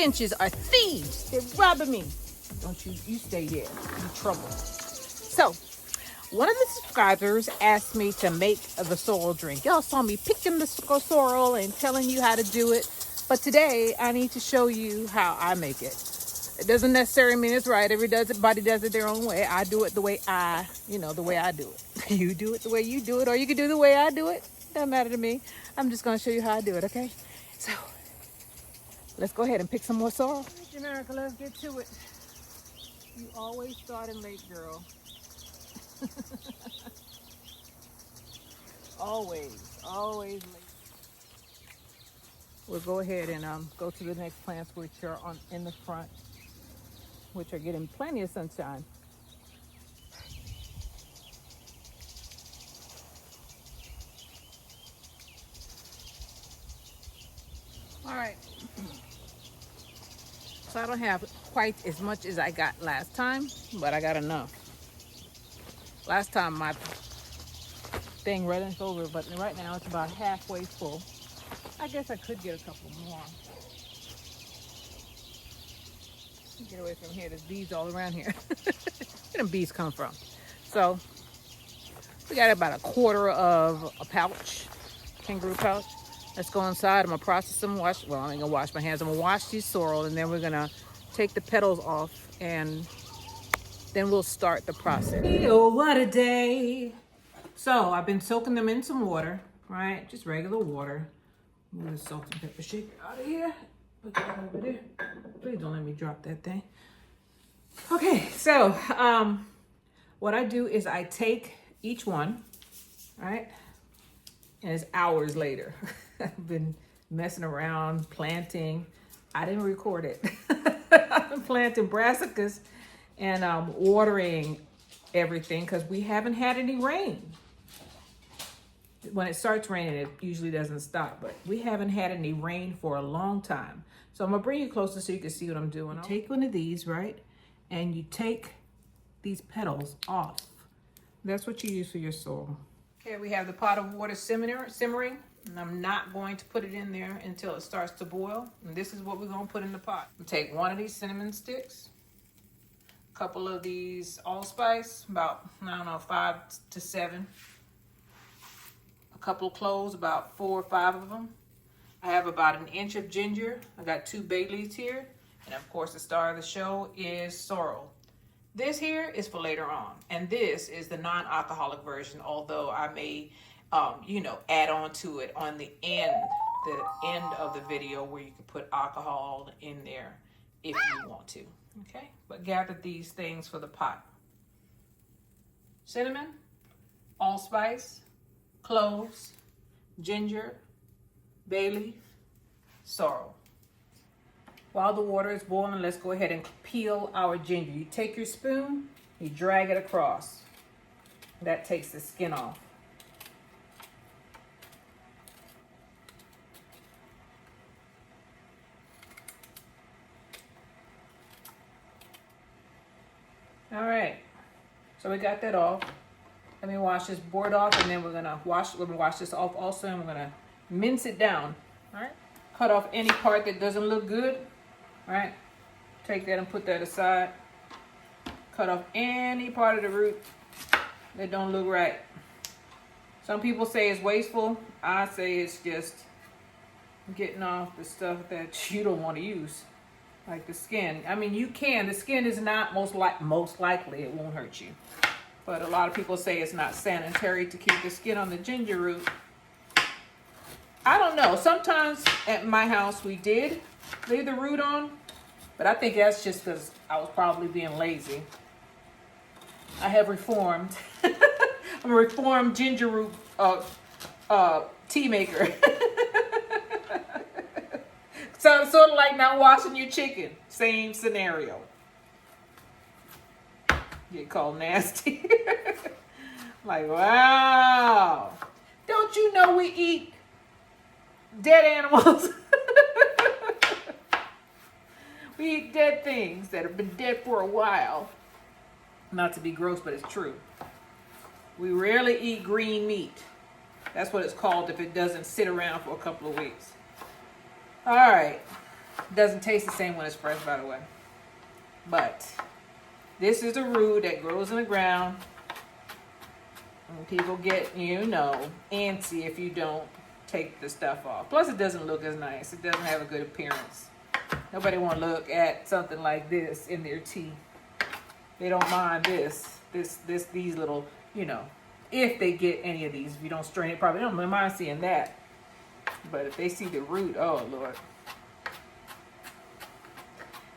finches are thieves. They're robbing me. Don't you stay there. You're in trouble. So, one of the subscribers asked me to make the sorrel drink. Y'all saw me picking the sorrel and telling you how to do it. But today, I need to show you how I make it. It doesn't necessarily mean it's right. Everybody does it their own way. I do it the way the way I do it. You do it the way you do it, or you can do it the way I do it. Doesn't matter to me. I'm just going to show you how I do it, okay? So, let's go ahead and pick some more sorrel. Jamaica, let's get to it. You always starting late, girl. always late. We'll go ahead and go to the next plants, which are in the front, which are getting plenty of sunshine. All right. So I don't have quite as much as I got last time, but I got enough. Last time my thing ran over, but right now it's about halfway full. I guess I could get a couple more. Get away from here. There's bees all around here. Where the bees come from? So we got about a quarter of a pouch, kangaroo pouch. Let's go inside. I'm gonna process them. I ain't gonna wash my hands. I'm gonna wash these sorrel, and then we're gonna take the petals off, and then we'll start the process. Oh, what a day! So I've been soaking them in some water, right? Just regular water. Move the salt and pepper shaker out of here. Put that over there. Please don't let me drop that thing. Okay, so what I do is I take each one, right? And it's hours later. I've been messing around, planting. I didn't record it. I've been planting brassicas and watering everything because we haven't had any rain. When it starts raining, it usually doesn't stop, but we haven't had any rain for a long time. So I'm gonna bring you closer so you can see what I'm doing. You take one of these, right? And you take these petals off. That's what you use for your sorrel. Okay, we have the pot of water simmering, and I'm not going to put it in there until it starts to boil. And this is what we're gonna put in the pot. We'll take one of these cinnamon sticks, a couple of these allspice, about, 5 to 7. A couple of cloves, about 4 or 5 of them. I have about an inch of ginger. I got 2 bay leaves here. And of course, the star of the show is sorrel. This here is for later on. And this is the non-alcoholic version, although I may, add on to it on the end of the video where you can put alcohol in there if you want to, okay? But gather these things for the pot. Cinnamon, allspice, cloves, ginger, bay leaf, sorrel. While the water is boiling, let's go ahead and peel our ginger. You take your spoon, you drag it across. That takes the skin off. All right, so we got that off. Let me wash this board off, and then we're gonna wash this off also, and we're gonna mince it down. All right, cut off any part that doesn't look good. All right, take that and put that aside. Cut off any part of the root that don't look right. Some people say it's wasteful. I say it's just getting off the stuff that you don't want to use, like the skin. I mean, you can. The skin is not most likely it won't hurt you. But a lot of people say it's not sanitary to keep the skin on the ginger root. I don't know. Sometimes at my house we did leave the root on, but I think that's just because I was probably being lazy. I have reformed. I'm a reformed ginger root tea maker. So sort of like not washing your chicken. Same scenario. Get called nasty. Like, wow. Don't you know we eat dead animals? We eat dead things that have been dead for a while. Not to be gross, but it's true. We rarely eat green meat. That's what it's called if it doesn't sit around for a couple of weeks. All right. Doesn't taste the same when it's fresh, by the way. But this is a root that grows in the ground. And people get, antsy if you don't take the stuff off. Plus, it doesn't look as nice. It doesn't have a good appearance. Nobody want to look at something like this in their tea. They don't mind these little, if they get any of these. If you don't strain it, probably don't mind seeing that. But if they see the root, oh Lord.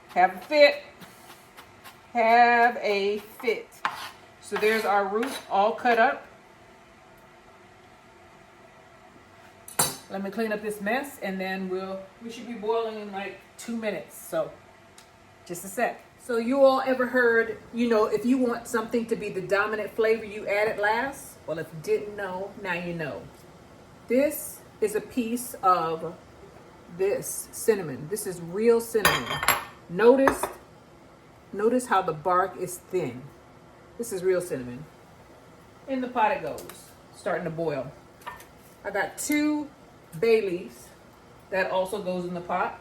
Have a fit. Have a fit. So there's our root all cut up. Let me clean up this mess, and then we should be boiling in like 2 minutes. So just a sec. So you all ever heard, if you want something to be the dominant flavor, you add it last? Well, if you didn't know, now you know. This is a piece of this cinnamon. This is real cinnamon. Notice how the bark is thin. This is real cinnamon. In the pot it goes, starting to boil. I got 2 bay leaves. That also goes in the pot.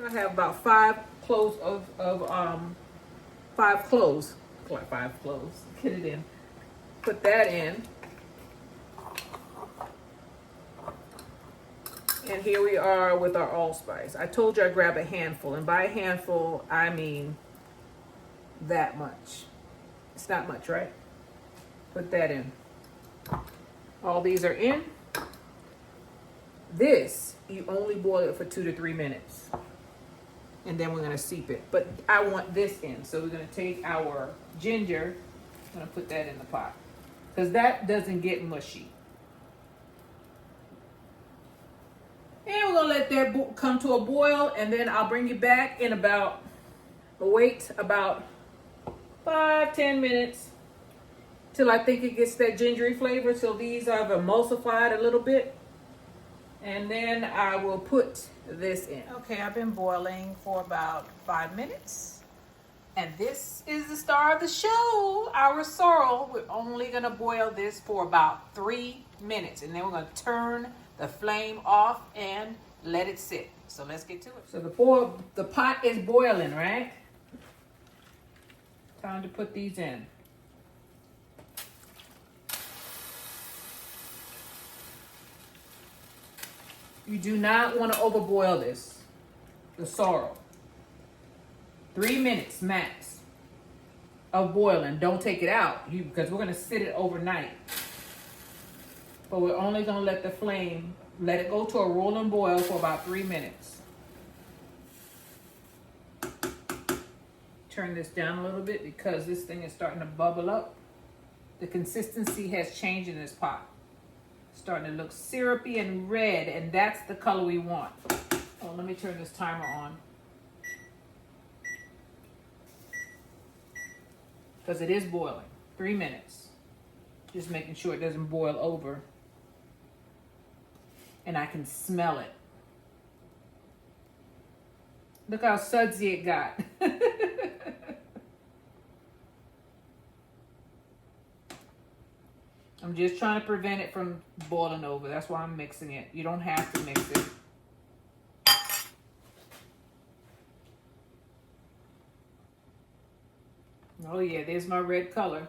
I have about 5 cloves of 5 cloves. Like 5 cloves. Get it in. Put that in. And here we are with our allspice. I told you I grab a handful, and by a handful I mean that much. It's not much, right? Put that in. All these are in. This, you only boil it for 2 to 3 minutes. And then we're gonna steep it. But I want this in. So we're gonna take our ginger, I'm gonna put that in the pot. Because that doesn't get mushy. And we're gonna let that come to a boil, and then I'll bring you back in about 5-10 minutes till I think it gets that gingery flavor, till these have emulsified a little bit. And then I will put this in. Okay, I've been boiling for about 5 minutes. And this is the star of the show, our sorrel. We're only gonna boil this for about 3 minutes. And then we're gonna turn the flame off and let it sit. So let's get to it. So the pot is boiling, right? Time to put these in. You do not want to overboil this, the sorrel. 3 minutes max of boiling. Don't take it out because we're going to sit it overnight. But we're only going to let the flame, let it go to a rolling boil for about 3 minutes. Turn this down a little bit because this thing is starting to bubble up. The consistency has changed in this pot. Starting to look syrupy and red, and that's the color we want. Oh, let me turn this timer on. Because it is boiling. 3 minutes. Just making sure it doesn't boil over. And I can smell it. Look how sudsy it got. I'm just trying to prevent it from boiling over. That's why I'm mixing it. You don't have to mix it. Oh yeah, there's my red color.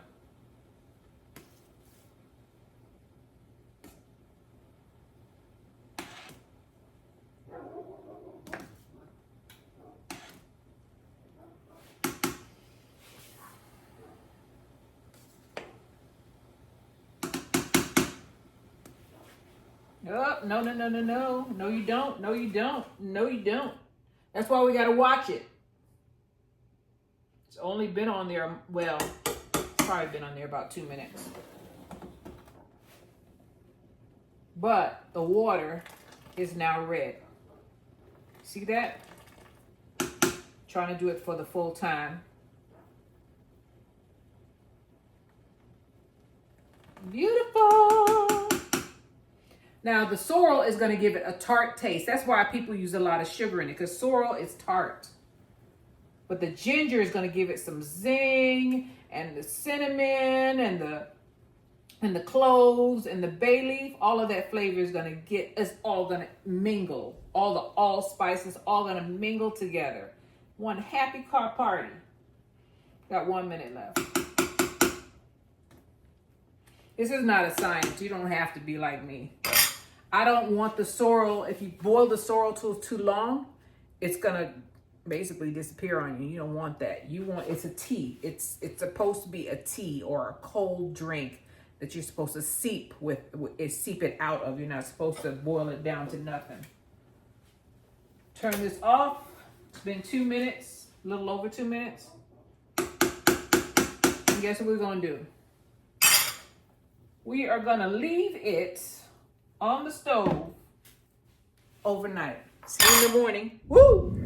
Oh, no, no, no, no, no. No, you don't. No, you don't. No, you don't. That's why we got to watch it. It's only been on there, well, it's probably been on there about 2 minutes. But the water is now red. See that? Trying to do it for the full time. Beautiful. Now, the sorrel is going to give it a tart taste. That's why people use a lot of sugar in it, because sorrel is tart. But the ginger is going to give it some zing, and the cinnamon, and the cloves, and the bay leaf. All of that flavor is going to it's all going to mingle all the allspices all gonna mingle together. One happy car party. Got 1 minute left. This is not a science. You don't have to be like me. I don't want the sorrel. If you boil the sorrel too long, it's gonna basically disappear on you. You don't want that. You want, it's a tea. It's supposed to be a tea or a cold drink that you're supposed to seep it out of. You're not supposed to boil it down to nothing. Turn this off. It's been 2 minutes, a little over 2 minutes. And guess what we're gonna do? We are gonna leave it on the stove overnight. See you in the morning. Woo!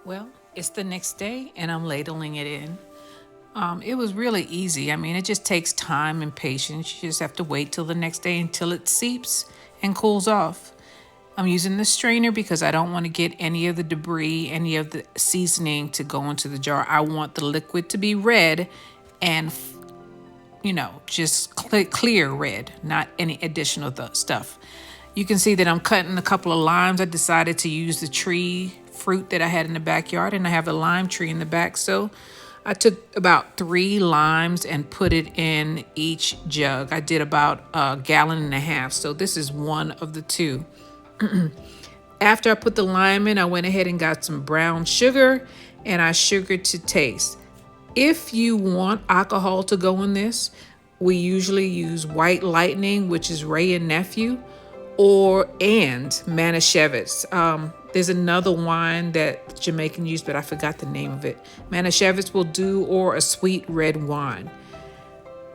Well, it's the next day and I'm ladling it in. It was really easy. I mean, it just takes time and patience. You just have to wait till the next day until it seeps and cools off. I'm using the strainer because I don't want to get any of the debris, any of the seasoning to go into the jar. I want the liquid to be red and, just clear red, not any additional stuff. You can see that I'm cutting a couple of limes. I decided to use the tree fruit that I had in the backyard, and I have a lime tree in the back. So I took about 3 limes and put it in each jug. I did about 1.5 gallons. So this is one of the 2. After I put the lime in, I went ahead and got some brown sugar and I sugared to taste. If you want alcohol to go in this, we usually use White Lightning, which is Ray and Nephew, and Manischewitz. There's another wine that Jamaican use, but I forgot the name of it. Manischewitz will do, or a sweet red wine.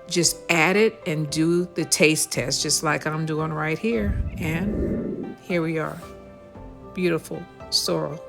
Just add it and do the taste test, just like I'm doing right here. And here we are. Beautiful sorrel.